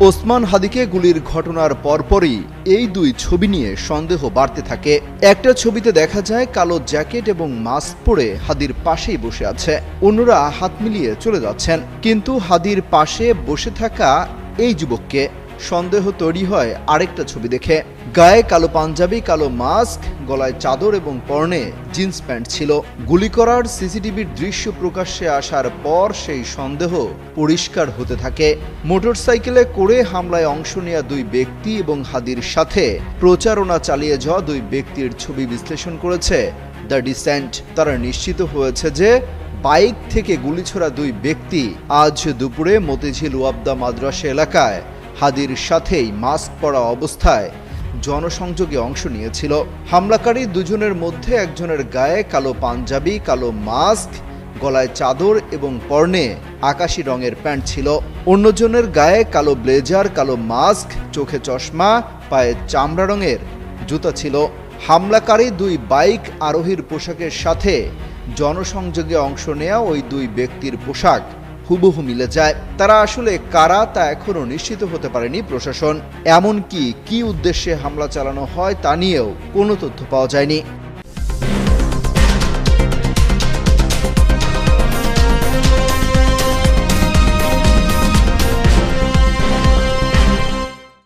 ওসমান হাদিকে গুলির ঘটনার পরপরই এই দুই ছবি নিয়ে সন্দেহ বাড়তে থাকে। একটা ছবিতে দেখা যায় কালো জ্যাকেট এবং মাস্ক পরে হাদির পাশেই বসে আছে, অন্যরা হাত মিলিয়ে চলে যাচ্ছেন। কিন্তু হাদির পাশে বসে থাকা এই যুবককে সন্দেহ তৈরি হয় আরেকটা ছবি দেখে। গায়ে কালো পাঞ্জাবি, কালো মাস্ক, গলায় চাদর এবং পরনে জিন্স প্যান্ট ছিল। গুলি করার সিসিটিভির দৃশ্য প্রকাশ্যে আসার পর সেই সন্দেহ পরিষ্কার হতে থাকে। মোটরসাইকেলে করে হামলায় অংশ নেওয়া দুই ব্যক্তি এবং হাদির সাথে প্রচারণা চালিয়ে যাওয়া দুই ব্যক্তির ছবি বিশ্লেষণ করেছে দ্য ডিসেন্ট। তারা নিশ্চিত হয়েছে যে বাইক থেকে গুলি ছোড়া দুই ব্যক্তি আজ দুপুরে মতিঝিল ওয়াবদা মাদ্রাসা এলাকায় হাদির সাথেই মাস্ক পরা অবস্থায় জনসংযোগে অংশ নিয়েছিল। হামলাকারী দুজনের মধ্যে একজনের গায়ে কালো পাঞ্জাবি, কালো মাস্ক, গলায় চাদর এবং পরনে আকাশি রঙের প্যান্ট ছিল। অন্যজনের গায়ে কালো ব্লেজার, কালো মাস্ক, চোখে চশমা, পায়ে চামড়া রঙের জুতা ছিল। হামলাকারী দুই বাইক আরোহীর পোশাকের সাথে জনসংযোগে অংশ নেওয়া ওই দুই ব্যক্তির পোশাক হুবহু মিলে যায়। তারা আসলে কারা তা এখনও নিশ্চিত হতে পারেনি প্রশাসন। এমনকি কি উদ্দেশ্যে হামলা চালানো হয় তা নিয়েও কোনো তথ্য পাওয়া যায়নি।